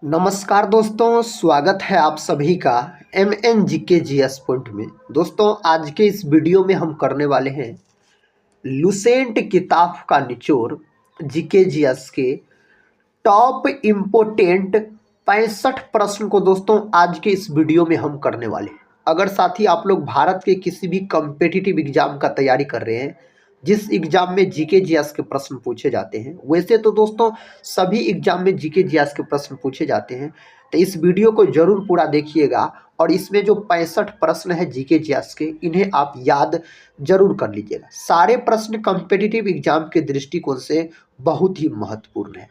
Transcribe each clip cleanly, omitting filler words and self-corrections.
नमस्कार दोस्तों, स्वागत है आप सभी का एम एन जी के जी एस पॉइंट में। दोस्तों, आज के इस वीडियो में हम करने वाले हैं लुसेंट किताब का निचोड़ जीके जीएस के टॉप इम्पोर्टेंट 65 प्रश्न को दोस्तों आज के इस वीडियो में हम करने वाले हैं। अगर साथी आप लोग भारत के किसी भी कॉम्पिटिटिव एग्जाम का तैयारी कर रहे हैं, जिस एग्जाम में जीके जीएस के प्रश्न पूछे जाते हैं, वैसे तो दोस्तों सभी एग्जाम में जीके जीएस के प्रश्न पूछे जाते हैं, तो इस वीडियो को जरूर पूरा देखिएगा। और इसमें जो 65 प्रश्न है जीके जीएस के, इन्हें आप याद जरूर कर लीजिएगा। सारे प्रश्न कॉम्पिटिटिव एग्जाम के दृष्टिकोण से बहुत ही महत्वपूर्ण है।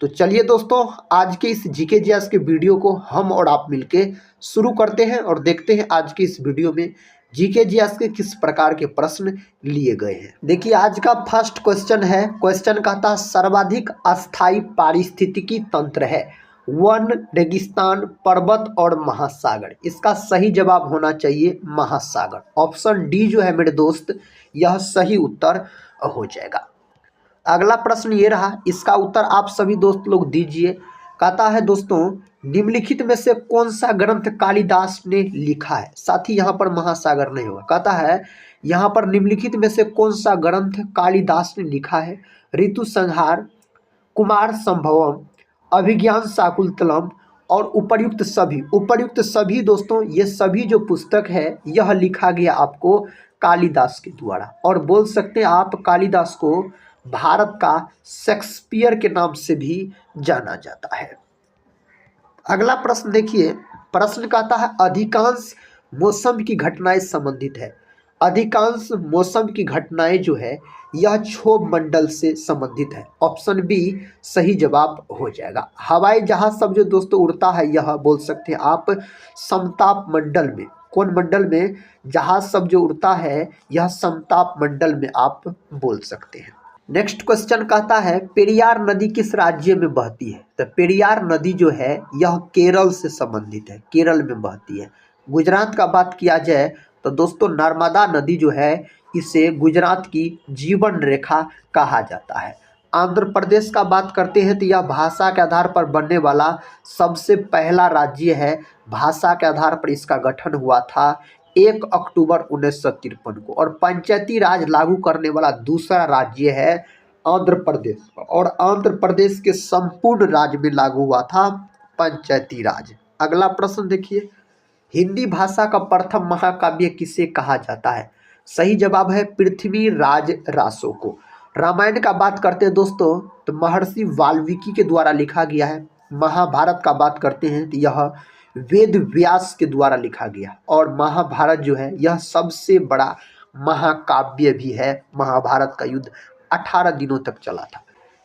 तो चलिए दोस्तों, आज के इस जीके जीएस के वीडियो को हम और आप मिलके शुरू करते हैं और देखते हैं आज के इस वीडियो में जीके जीएस के किस प्रकार के प्रश्न लिए गए हैं। देखिए, आज का फर्स्ट क्वेश्चन है। क्वेश्चन कहता है सर्वाधिक अस्थायी पारिस्थितिकी तंत्र है वन, रेगिस्तान, पर्वत और महासागर। इसका सही जवाब होना चाहिए महासागर। ऑप्शन डी जो है मेरे दोस्त, यह सही उत्तर हो जाएगा। अगला प्रश्न ये रहा, इसका उत्तर आप सभी दोस्त लोग दीजिए। कहता है दोस्तों, निम्नलिखित में से कौन सा ग्रंथ कालिदास ने लिखा है। साथ ही यहाँ पर महासागर नहीं होगा। कहता है यहाँ पर निम्नलिखित में से कौन सा ग्रंथ कालिदास ने लिखा है। ऋतु संहार, कुमार संभवम, अभिज्ञान शाकुंतलम और उपर्युक्त सभी दोस्तों, ये सभी जो पुस्तक है यह लिखा गया आपको कालिदास के द्वारा। और बोल सकते हैं आप कालिदास को भारत का शेक्सपियर के नाम से भी जाना जाता है। अगला प्रश्न देखिए, प्रश्न कहता है अधिकांश मौसम की घटनाएं संबंधित है। अधिकांश मौसम की घटनाएं जो है यह क्षोभ मंडल से संबंधित है। ऑप्शन बी सही जवाब हो जाएगा। हवाई जहाज सब जो दोस्तों उड़ता है, यह बोल सकते हैं आप समताप मंडल में। कौन मंडल में जहाज सब जो उड़ता है, यह समताप मंडल में आप बोल सकते हैं। नेक्स्ट क्वेश्चन कहता है पेरियार नदी किस राज्य में बहती है। तो पेरियार नदी जो है यह केरल से संबंधित है, केरल में बहती है। गुजरात का बात किया जाए तो दोस्तों नर्मदा नदी जो है, इसे गुजरात की जीवन रेखा कहा जाता है। आंध्र प्रदेश का बात करते हैं तो यह भाषा के आधार पर बनने वाला सबसे पहला राज्य है। भाषा के आधार पर इसका गठन हुआ था 1 अक्टूबर 1953 को। और पंचायती राज लागू करने वाला दूसरा राज्य है आंध्र प्रदेश। और आंध्र प्रदेश के संपूर्ण राज्य में लागू हुआ था पंचायती राज। अगला प्रश्न देखिए, हिंदी भाषा का प्रथम महाकाव्य किसे कहा जाता है। सही जवाब है पृथ्वीराज रासो को। रामायण का बात करते हैं दोस्तों तो महर्षि वाल्मीकि के द्वारा लिखा गया है। महाभारत का बात करते हैं तो यह वेद व्यास के द्वारा लिखा गया। और महाभारत जो है यह सबसे बड़ा महाकाव्य भी है। महाभारत का युद्ध 18 दिनों तक चला था।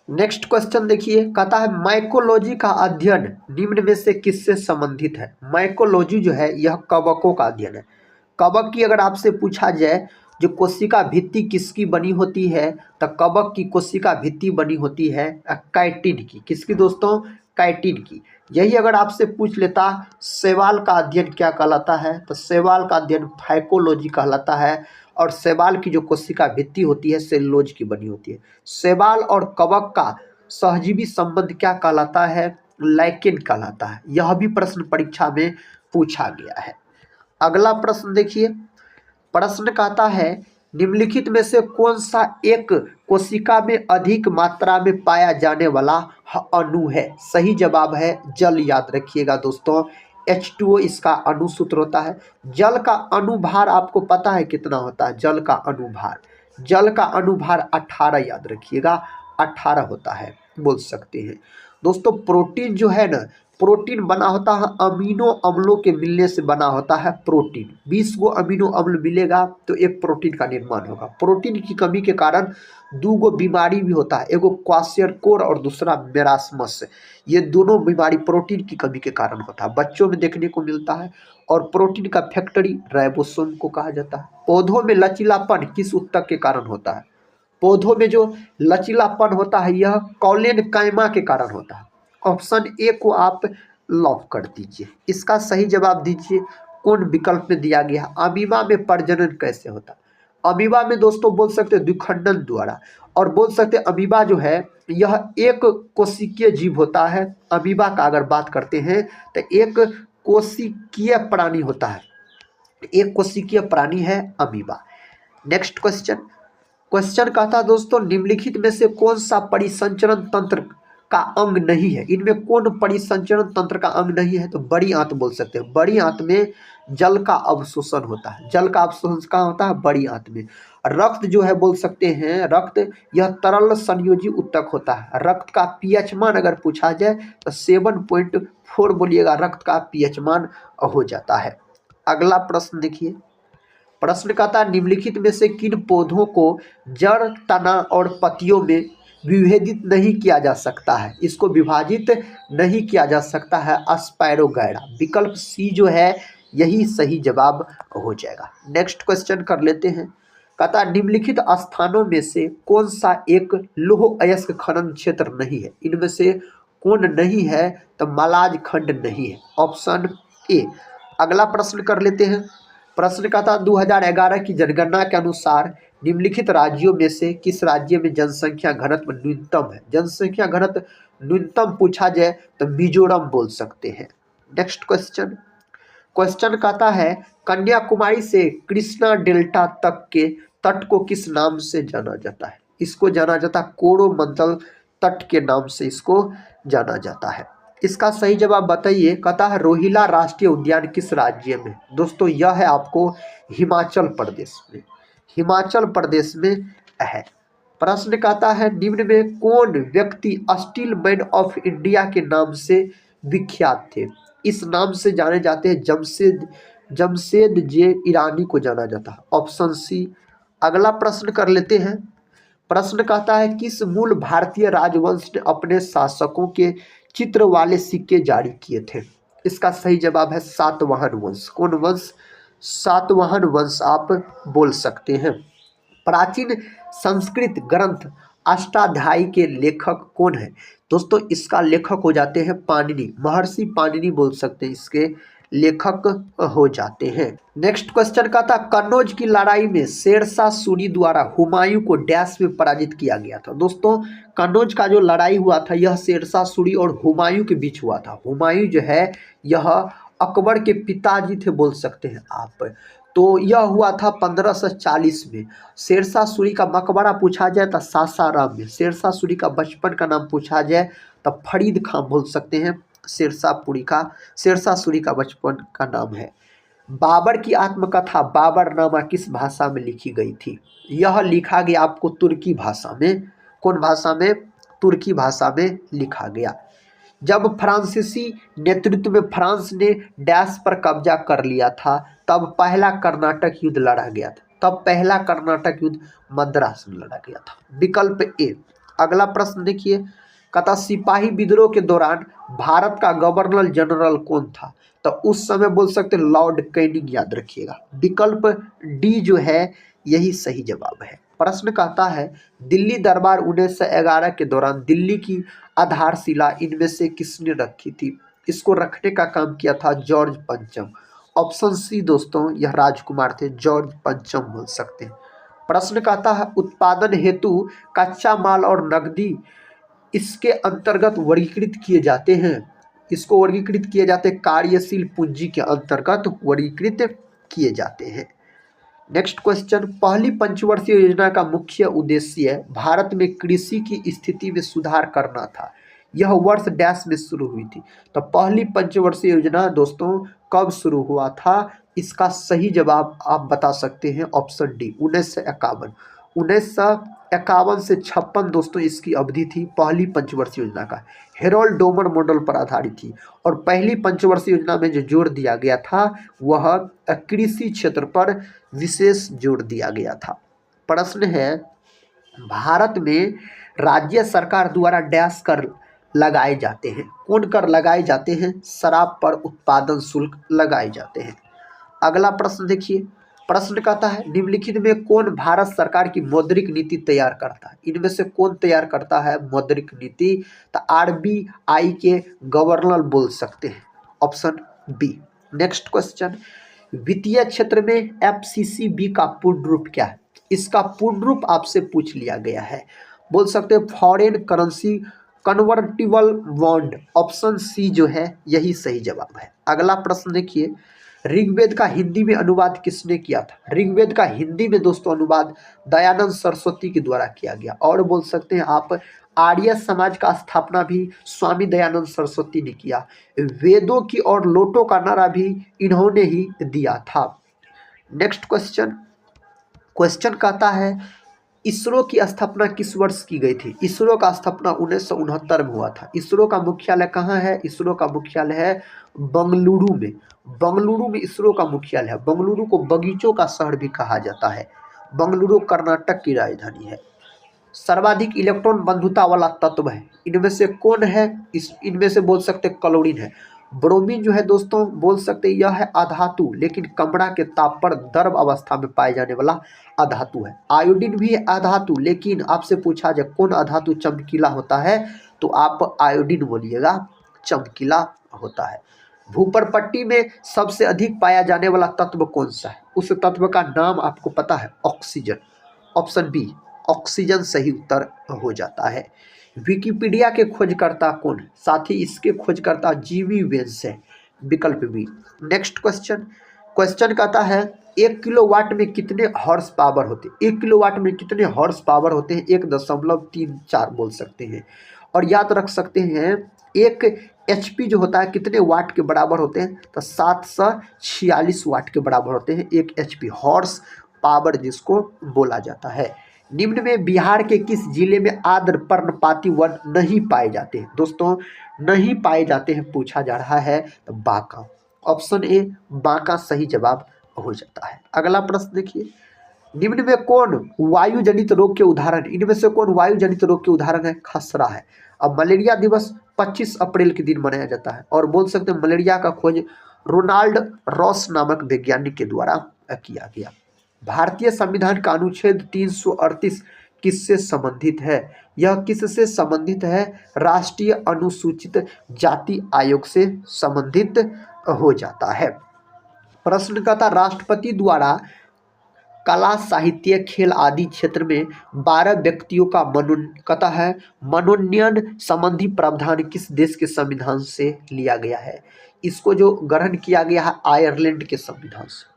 नेक्स्ट क्वेश्चन देखिए, कहता है माइकोलॉजी का अध्ययन निम्न में से किससे संबंधित है। माइकोलॉजी जो है यह कवकों का अध्ययन है। कवक की अगर आपसे पूछा जाए जो कोशिका भित्ति किसकी बनी होती है, तो कवक की कोशिका भित्ति बनी होती है काइटिन की। किसकी दोस्तों, काइटिन की। यही अगर आपसे पूछ लेता शैवाल का अध्ययन क्या कहलाता है, तो शैवाल का अध्ययन फाइकोलॉजी कहलाता है। और शैवाल की जो कोशिका भित्ति होती है सेलुलोज की बनी होती है। शैवाल और कवक का सहजीवी संबंध क्या कहलाता है, लाइकेन कहलाता है। यह भी प्रश्न परीक्षा में पूछा गया है। अगला प्रश्न देखिए, प्रश्न कहता है निम्नलिखित में से कौन सा एक कोशिका में अधिक मात्रा में पाया जाने वाला अणु है। सही जवाब है जल। याद रखिएगा दोस्तों, H2O इसका अणु सूत्र होता है। जल का अणुभार आपको पता है कितना होता है। जल का अणुभार, जल का अणुभार 18, याद रखिएगा 18 होता है, बोल सकते हैं दोस्तों। प्रोटीन जो है ना, प्रोटीन बना होता है अमीनो अम्लों के मिलने से बना होता है प्रोटीन। 20 गो अमीनो अम्ल मिलेगा तो एक प्रोटीन का निर्माण होगा। प्रोटीन की कमी के कारण 2 गो बीमारी भी होता है, एगो क्वाशियरकोर और दूसरा मेरास्मस। ये दोनों बीमारी प्रोटीन की कमी के कारण होता है, बच्चों में देखने को मिलता है। और प्रोटीन का फैक्ट्री राइबोसोम को कहा जाता है। पौधों में लचीलापन किस ऊतक के कारण होता है। पौधों में जो लचीलापन होता है यह कॉलेन कायमा के कारण होता है। ऑप्शन ए को आप लॉक कर दीजिए। इसका सही जवाब दीजिए कौन विकल्प में दिया गया। अमीबा में प्रजनन कैसे होता है। अमीबा में दोस्तों बोल सकते हैं द्विखंडन द्वारा, और बोल सकते हैं अमीबा जो है यह एक कोशिकीय जीव होता है। अमीबा का अगर बात करते हैं तो एक कोशिकीय प्राणी होता है, एक कोशिकीय प्राणी है अमीबा। नेक्स्ट क्वेश्चन, क्वेश्चन कहता है दोस्तों निम्नलिखित में से कौन सा परिसंचरण तंत्र का अंग नहीं है, इनमें कौन परिसंचरण तंत्र का अंग नहीं है, तो बड़ी आंत बोल सकते हैं। बड़ी आंत में जल का अवशोषण होता है, जल का अवशोषण कहाँ होता है, बड़ी आंत में। रक्त जो है बोल सकते हैं, रक्त यह तरल संयोजी उत्तक होता है। रक्त का पीएच मान अगर पूछा जाए तो 7.4 बोलिएगा, रक्त का पीएच मान हो जाता है। अगला प्रश्न देखिए, प्रश्न कहता है निम्नलिखित में से किन पौधों को जड़, तना और पत्तियों में विभेदित नहीं किया जा सकता है, इसको विभाजित नहीं किया जा सकता है, एस्पैरोगैरा। विकल्प सी जो है यही सही जवाब हो जाएगा। नेक्स्ट क्वेश्चन कर लेते हैं, कहता है निम्नलिखित स्थानों में से कौन सा एक लौह अयस्क खनन क्षेत्र नहीं है, इनमें से कौन नहीं है, तो मलाज खंड नहीं है, ऑप्शन ए। अगला प्रश्न कर लेते हैं, प्रश्न का था 2011 की जनगणना के अनुसार निम्नलिखित राज्यों में से किस राज्य में जनसंख्या घनत्व न्यूनतम है। जनसंख्या घनत्व न्यूनतम पूछा जाए तो मिजोरम बोल सकते हैं। नेक्स्ट क्वेश्चन, क्वेश्चन कहता है कन्याकुमारी से कृष्णा डेल्टा तक के तट को किस नाम से जाना जाता है, इसको जाना जाता है कोरोमंडल तट के नाम से इसको जाना जाता है। इसका सही जवाब बताइए, कहता है रोहिला राष्ट्रीय उद्यान किस राज्य में, दोस्तों यह है आपको हिमाचल प्रदेश में, हिमाचल प्रदेश में है। प्रश्न कहता है निम्न में कौन व्यक्ति स्टील मैन ऑफ इंडिया के नाम से विख्यात थे, इस नाम से जाने जाते हैं जमशेद जे ईरानी को जाना जाता है, ऑप्शन सी। अगला प्रश्न कर लेते हैं, प्रश्न कहता है किस मूल भारतीय राजवंश ने अपने शासकों के चित्र वाले सिक्के जारी किए थे, इसका सही जवाब है सातवाहन वंश। कौन वंश, सातवाहन वंश आप बोल सकते हैं। प्राचीन संस्कृत ग्रंथ अष्टाध्यायी के लेखक कौन है, दोस्तों इसका लेखक हो जाते हैं पाणिनि, महर्षि पाणिनि बोल सकते हैं, इसके लेखक हो जाते हैं। नेक्स्ट क्वेश्चन का था कन्नौज की लड़ाई में शेरशाह सूरी द्वारा हुमायूं को डैश में पराजित किया गया था। दोस्तों कन्नौज का जो लड़ाई हुआ था यह शेरशाह सूरी और हुमायूं के बीच हुआ था। हुमायूं जो है यह अकबर के पिताजी थे बोल सकते हैं आप। तो यह हुआ था 1540 में। शेरशाह सूरी का मकबरा पूछा जाए तो सासाराम में। शेरशाह सूरी का बचपन का नाम पूछा जाए तो फरीद खां बोल सकते हैं। शेरशाह सूरी का बचपन का नाम है। बाबर की आत्मकथा बाबरनामा किस भाषा में लिखी गई थी, यह लिखा गया आपको तुर्की भाषा में। कौन भाषा में, तुर्की भाषा में लिखा गया। जब फ्रांसीसी नेतृत्व में फ्रांस ने डैश पर कब्जा कर लिया था तब पहला कर्नाटक युद्ध लड़ा गया था, तब पहला कर्नाटक युद्ध मद्रास में लड़ा गया था, विकल्प ए। अगला प्रश्न देखिए, कहता सिपाही विद्रोह के दौरान भारत का गवर्नर जनरल कौन था, तो उस समय बोल सकते लॉर्ड कैनिंग, याद रखिएगा, विकल्प डी जो है यही सही जवाब है। प्रश्न कहता है दिल्ली दरबार 1911 के दौरान दिल्ली की आधारशिला इनमें से किसने रखी थी, इसको रखने का काम किया था जॉर्ज पंचम, ऑप्शन सी दोस्तों यह राजकुमार थे, जॉर्ज पंचम बोल सकते हैं। प्रश्न कहता है उत्पादन हेतु कच्चा माल और नकदी इसके अंतर्गत वर्गीकृत किए जाते हैं, इसको वर्गीकृत किए जाते हैं कार्यशील पूंजी के अंतर्गत वर्गीकृत किए जाते हैं। नेक्स्ट क्वेश्चन, पहली पंचवर्षीय योजना का मुख्य उद्देश्य भारत में कृषि की स्थिति में सुधार करना था, यह वर्ष डैश में शुरू हुई थी, तो पहली पंचवर्षीय योजना दोस्तों कब शुरू हुआ था, इसका सही जवाब आप बता सकते हैं ऑप्शन डी 1951। 1951 से 56 दोस्तों इसकी अवधि थी पहली पंचवर्षीय योजना का। हेरोल्ड डोमर मॉडल पर आधारित थी और पहली पंचवर्षीय योजना में जो जोर दिया गया था वह कृषि क्षेत्र पर विशेष जोर दिया गया था। प्रश्न है भारत में राज्य सरकार द्वारा डैश कर लगाए जाते हैं, कौन कर लगाए जाते हैं, शराब पर उत्पादन शुल्क लगाए जाते हैं। अगला प्रश्न देखिए, प्रश्न कहता है निम्नलिखित में कौन भारत सरकार की मौद्रिक नीति तैयार करता है, इनमें से कौन तैयार करता है मौद्रिक नीति, तो आरबीआई के गवर्नर बोल सकते हैं, ऑप्शन बी। नेक्स्ट क्वेश्चन, वित्तीय क्षेत्र में एफसीसीबी का पूर्ण रूप क्या है, इसका पूर्ण रूप आपसे पूछ लिया गया है। बोल सकते हैं foreign currency convertible bond, option C जो है यही सही जवाब है। अगला प्रश्न देखिए, ऋग्वेद का हिंदी में अनुवाद किसने किया था? ऋग्वेद का हिंदी में दोस्तों अनुवाद दयानंद सरस्वती के द्वारा किया गया। और बोल सकते हैं आप आर्य समाज का स्थापना भी स्वामी दयानंद सरस्वती ने किया। वेदों की और लोटों का नारा भी इन्होंने ही दिया था। नेक्स्ट क्वेश्चन, क्वेश्चन कहता है इसरो की स्थापना किस वर्ष की गई थी? इसरो का स्थापना 1969 में हुआ था। इसरो का मुख्यालय कहाँ है? इसरो का मुख्यालय है बंगलुरु में। बंगलुरु में इसरो का मुख्यालय है। बंगलुरु को बगीचों का शहर भी कहा जाता है। बंगलुरु कर्नाटक की राजधानी है। सर्वाधिक इलेक्ट्रॉन बंधुता वाला तत्व है, इनमें से कौन है? इनमें से बोल सकते क्लोरीन है। ब्रोमीन जो है दोस्तों बोल सकते यह है अधातु, लेकिन कमरा के ताप पर द्रव अवस्था में पाए जाने वाला अधातु है। आयोडीन भी है अधातु, लेकिन आपसे पूछा जाए कौन अधातु चमकीला होता है तो आप आयोडीन बोलिएगा, चमकीला होता है। भूपर पट्टी में सबसे अधिक पाया जाने वाला तत्व कौन सा है? उस तत्व का नाम आपको पता है? ऑक्सीजन, ऑप्शन बी ऑक्सीजन सही उत्तर हो जाता है। विकिपीडिया के खोजकर्ता कौन है? साथ ही इसके खोजकर्ता जीवी वेंस है, विकल्प बी। नेक्स्ट क्वेश्चन, क्वेश्चन कहता है 1 किलोवाट में कितने हॉर्स पावर होते हैं? 1 किलोवाट में कितने हॉर्स पावर होते हैं? 1.34 बोल सकते हैं। और याद रख सकते हैं 1 HP जो होता है कितने वाट के बराबर होते हैं? तो 746 वाट के बराबर होते हैं 1 HP, हॉर्स पावर जिसको बोला जाता है। निम्न में बिहार के किस जिले में आर्द्र पर्णपाती वन नहीं पाए जाते हैं? दोस्तों नहीं पाए जाते हैं पूछा जा रहा है तो बांका, ऑप्शन ए बांका सही जवाब हो जाता है। अगला प्रश्न देखिए, निम्न में कौन वायु जनित रोग के उदाहरण? इनमें से कौन वायु जनित रोग के उदाहरण है? खसरा है। अब मलेरिया दिवस 25 अप्रैल के दिन मनाया जाता है। और बोल सकते हैं मलेरिया का खोज रोनाल्ड रॉस नामक वैज्ञानिक के द्वारा किया गया। भारतीय संविधान का अनुच्छेद 338 किससे संबंधित है? यह किससे संबंधित है? राष्ट्रीय अनुसूचित जाति आयोग से संबंधित हो जाता है। प्रश्न का था राष्ट्रपति द्वारा कला, साहित्य, खेल आदि क्षेत्र में 12 व्यक्तियों का मनोनयन संबंधी प्रावधान किस देश के संविधान से लिया गया है? इसको जो ग्रहण किया गया है आयरलैंड के संविधान से।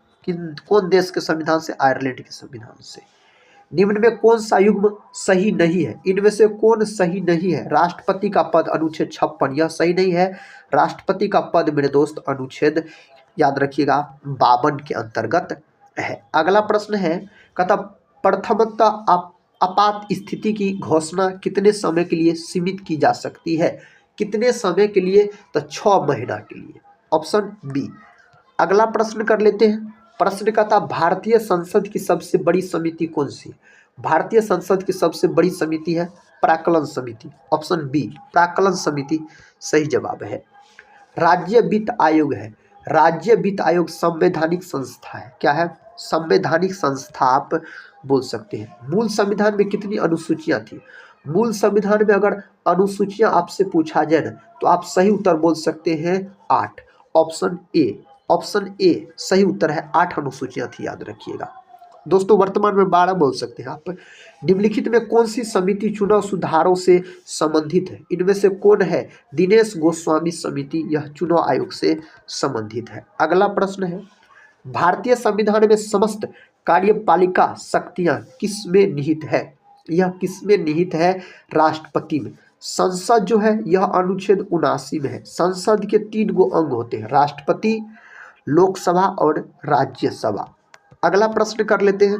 कौन देश के संविधान से? आयरलैंड के संविधान से। निम्न में कौन सा युग्म सही नहीं है? इनमें से कौन सही नहीं है? राष्ट्रपति का पद अनुच्छेद 56 यह सही नहीं है। राष्ट्रपति का पद मेरे दोस्त अनुच्छेद याद रखिएगा 52 के अंतर्गत है। अगला प्रश्न है कहता प्रथमतः आपात स्थिति की घोषणा कितने समय के लिए सीमित की जा सकती है? कितने समय के लिए? तो 6 महीना के लिए, ऑप्शन बी। अगला प्रश्न कर लेते हैं। प्रश्न कहता भारतीय संसद की सबसे बड़ी समिति कौन सी? भारतीय संसद की सबसे बड़ी समिति है प्राक्कलन समिति, ऑप्शन बी प्राक्कलन समिति सही जवाब है। राज्य वित्त आयोग है। राज्य वित्त आयोग संवैधानिक संस्था है। क्या है? संवैधानिक संस्था आप बोल सकते हैं। मूल संविधान में कितनी अनुसूचियां थी? मूल संविधान में अगर अनुसूचियां आपसे पूछा जाए ना तो आप सही उत्तर बोल सकते हैं 8, ऑप्शन ए। ऑप्शन ए सही उत्तर है, 8 अनुसूचियां थी, याद रखिएगा दोस्तों। वर्तमान में 12 बोल सकते हैं आप। निम्नलिखित में कौन सी समिति चुनाव सुधारों से संबंधित है? इनमें से कौन है? दिनेश गोस्वामी समिति, यह चुनाव आयोग से संबंधित है। अगला प्रश्न है भारतीय संविधान में समस्त कार्यपालिका शक्तियां किस में निहित है? यह किस में निहित है? राष्ट्रपति में। संसद जो है यह अनुच्छेद 79 में है। संसद के 3 गो अंग होते हैं, राष्ट्रपति, लोकसभा और राज्यसभा। अगला प्रश्न कर लेते हैं,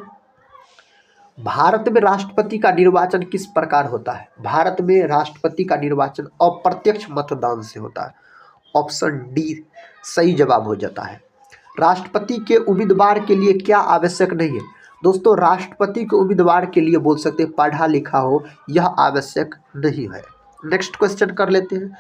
भारत में राष्ट्रपति का निर्वाचन किस प्रकार होता है? भारत में राष्ट्रपति का निर्वाचन अप्रत्यक्ष मतदान से होता है, ऑप्शन डी सही जवाब हो जाता है। राष्ट्रपति के उम्मीदवार के लिए क्या आवश्यक नहीं है? दोस्तों राष्ट्रपति के उम्मीदवार के लिए बोल सकते हैं पढ़ा लिखा हो, यह आवश्यक नहीं है। नेक्स्ट क्वेश्चन कर लेते हैं।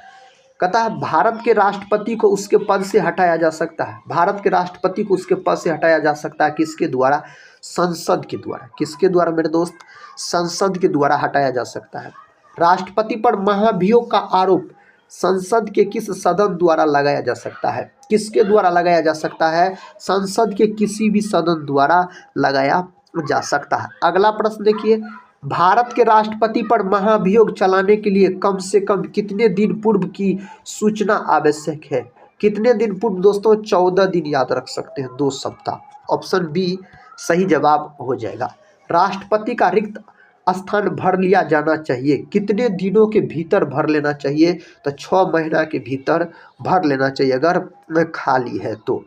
कहता है भारत के राष्ट्रपति को उसके पद से हटाया जा सकता है। भारत के राष्ट्रपति को उसके पद से हटाया जा सकता है किसके द्वारा? संसद के द्वारा। किसके द्वारा मेरे दोस्त? संसद के द्वारा हटाया जा सकता है। राष्ट्रपति पर महाभियोग का आरोप संसद के किस सदन द्वारा लगाया जा सकता है? किसके द्वारा लगाया जा सकता है? संसद के किसी भी सदन द्वारा लगाया जा सकता है। अगला प्रश्न देखिए, भारत के राष्ट्रपति पर महाभियोग चलाने के लिए कम से कम कितने दिन पूर्व की सूचना आवश्यक है? कितने दिन पूर्व दोस्तों? 14 दिन, याद रख सकते हैं, 2 सप्ताह। ऑप्शन बी सही जवाब हो जाएगा। राष्ट्रपति का रिक्त स्थान भर लिया जाना चाहिए, कितने दिनों के भीतर भर लेना चाहिए? तो 6 महीना के भीतर भर लेना चाहिए अगर खाली है तो।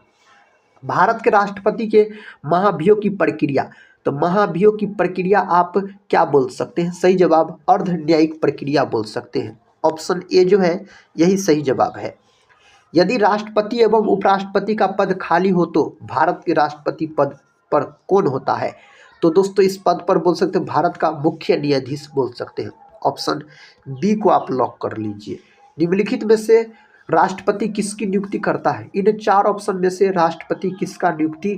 भारत के राष्ट्रपति के महाभियोग की प्रक्रिया, तो महाभियोग की प्रक्रिया आप क्या बोल सकते हैं? सही जवाब अर्ध न्यायिक प्रक्रिया बोल सकते हैं। ऑप्शन ए जो है यही सही जवाब है। यदि राष्ट्रपति एवं उपराष्ट्रपति का पद खाली हो तो भारत के राष्ट्रपति पद पर कौन होता है? तो दोस्तों इस पद पर बोल सकते हैं भारत का मुख्य न्यायाधीश बोल सकते हैं। ऑप्शन बी को आप लॉक कर लीजिए। निम्नलिखित में से राष्ट्रपति किसकी नियुक्ति करता है? इन 4 ऑप्शन में से राष्ट्रपति किसका नियुक्ति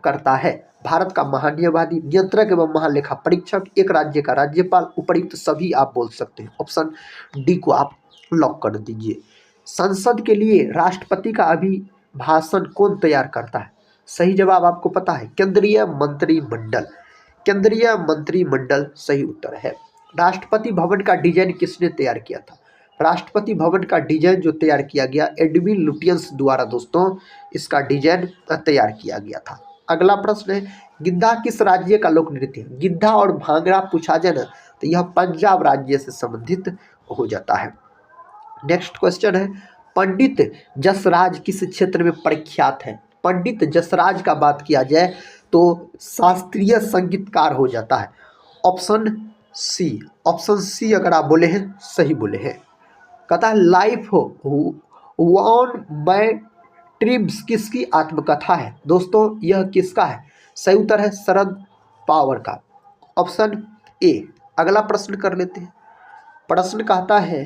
करता है? भारत का महान्यायवादी, नियंत्रक एवं महालेखा परीक्षक, एक राज्य का राज्यपाल, उपर्युक्त सभी आप बोल सकते हैं। ऑप्शन डी को आप लॉक कर दीजिए। संसद के लिए राष्ट्रपति का अभिभाषण कौन तैयार करता है? सही जवाब आपको पता है, केंद्रीय मंत्रिमंडल। केंद्रीय मंत्रिमंडल सही उत्तर है। राष्ट्रपति भवन का डिजाइन किसने तैयार किया था? राष्ट्रपति भवन का डिजाइन जो तैयार किया गया एडविन लुटियंस द्वारा दोस्तों इसका डिजाइन तैयार किया गया था। अगला प्रश्न है, गिद्धा किस राज्य का लोक नृत्य है? गिद्धा और भांगड़ा पूछा जाए ना तो यह पंजाब राज्य से संबंधित हो जाता है। नेक्स्ट क्वेश्चन है, पंडित जसराज किस क्षेत्र में प्रख्यात है? पंडित जसराज का बात किया जाए तो शास्त्रीय संगीतकार हो जाता है। ऑप्शन सी, ऑप्शन सी अगर आप बोले हैं सही बोले हैं। कहता है लाइफ ऑन माय ट्रिब्स किसकी आत्मकथा है? दोस्तों यह किसका है? सही उत्तर है शरद पवार का। Option A. अगला प्रश्न कर लेते हैं। प्रश्न कहता है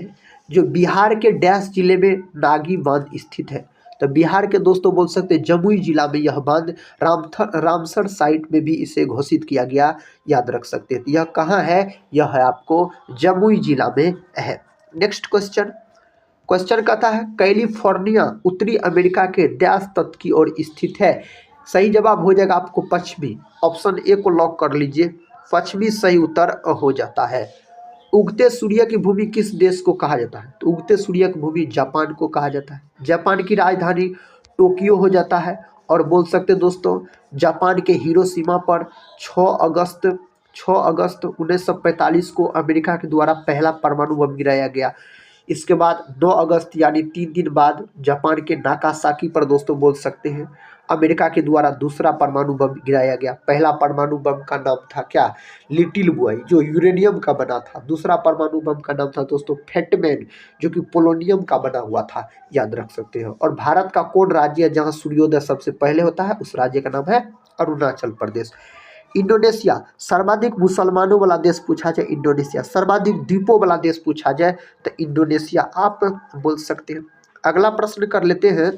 जो बिहार के डैश जिले में नागी बांध स्थित है, तो बिहार के दोस्तों बोल सकते हैं जमुई जिला में यह बांध रामसर साइट में भी इसे घोषित किया गया, याद रख सकते हैं। यह कहाँ है? यह है आपको जमुई जिला में है। नेक्स्ट क्वेश्चन, क्वेश्चन कहता है कैलिफोर्निया उत्तरी अमेरिका के डैश तट की ओर स्थित है? सही जवाब हो जाएगा आपको पश्चिमी। ऑप्शन ए को लॉक कर लीजिए, पश्चिमी सही उत्तर हो जाता है। उगते सूर्य की भूमि किस देश को कहा जाता है? तो उगते सूर्य की भूमि जापान को कहा जाता है। जापान की राजधानी टोक्यो हो जाता है। और बोल सकते हैं दोस्तों जापान के हिरोशिमा पर 6 अगस्त 1945 को अमेरिका के द्वारा पहला परमाणु बम गिराया गया। इसके बाद 9 अगस्त यानी 3 दिन बाद जापान के नागासाकी पर दोस्तों बोल सकते हैं अमेरिका के द्वारा दूसरा परमाणु बम गिराया गया। पहला परमाणु बम का नाम था क्या? लिटिल बॉय, जो यूरेनियम का बना था। दूसरा परमाणु बम का नाम था दोस्तों फैटमैन, जो कि पोलोनियम का बना हुआ था, याद रख सकते हो। और भारत का कौन राज्य है जहां सूर्योदय सबसे पहले होता है? उस राज्य का नाम है अरुणाचल प्रदेश। इंडोनेशिया सर्वाधिक मुसलमानों वाला देश पूछा जाए, इंडोनेशिया। सर्वाधिक द्वीपों वाला देश पूछा जाए तो इंडोनेशिया आप बोल सकते हैं। अगला प्रश्न कर लेते हैं,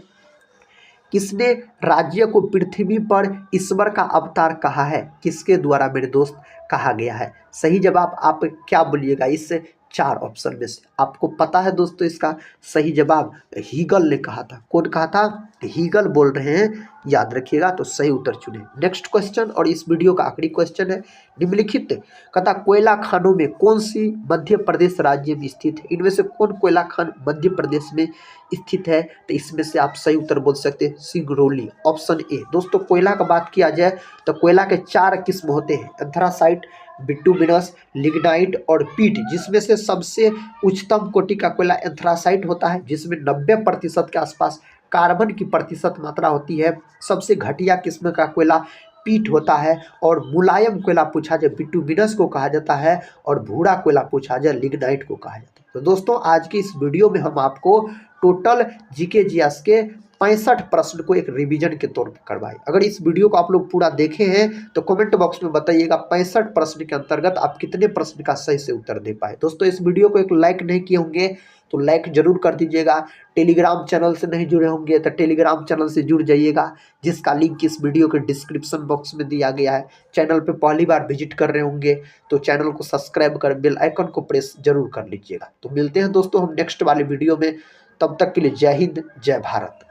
किसने राज्य को पृथ्वी पर ईश्वर का अवतार कहा है? किसके द्वारा मेरे दोस्त कहा गया है? सही जवाब आप क्या बोलिएगा इस 4 ऑप्शन में से? आपको पता है दोस्तों इसका सही जवाब हीगल ने कहा था। कौन कहा था? हीगल बोल रहे हैं, याद रखिएगा, तो सही उत्तर चुने। नेक्स्ट क्वेश्चन और इस वीडियो का आखिरी क्वेश्चन है, निम्नलिखित कहता कोयला खानों में कौन सी मध्य प्रदेश राज्य में स्थित है? इनमें से कौन कोयला खान मध्य प्रदेश में स्थित है? तो इसमें से आप सही उत्तर बोल सकते हैं सिंगरौली। Option A. दोस्तों कोयला का बात किया जाए तो कोयला के 4 किस्म होते हैं, एंथ्रासाइट, बिटुमिनस, लिग्नाइट और पीट, जिसमें से सबसे उच्चतम कोटि का कोयला एंथ्रासाइट होता है, जिसमें 90% के आसपास कार्बन की प्रतिशत मात्रा होती है। सबसे घटिया किस्म का कोयला पीट होता है। और मुलायम कोयला पूछा जाए बिटुमिनस को कहा जाता है, और भूरा कोयला पूछा जाए लिग्नाइट को कहा जाता है। तो दोस्तों आज की इस वीडियो में हम आपको टोटल जीके जीएस के 65 प्रश्न को एक रिवीजन के तौर पर करवाए। अगर इस वीडियो को आप लोग पूरा देखे हैं तो कमेंट बॉक्स में बताइएगा 65 प्रश्न के अंतर्गत आप कितने प्रश्न का सही से उत्तर दे पाए। दोस्तों इस वीडियो को एक लाइक नहीं किए होंगे तो लाइक जरूर कर दीजिएगा। टेलीग्राम चैनल से नहीं जुड़े होंगे तो टेलीग्राम चैनल से जुड़ जाइएगा, जिसका लिंक इस वीडियो के डिस्क्रिप्शन बॉक्स में दिया गया है। चैनल पे पहली बार विजिट कर रहे होंगे तो चैनल को सब्सक्राइब कर बेल आइकन को प्रेस जरूर कर लीजिएगा। तो मिलते हैं दोस्तों हम नेक्स्ट वाले वीडियो में, तब तक के लिए जय हिंद, जय भारत।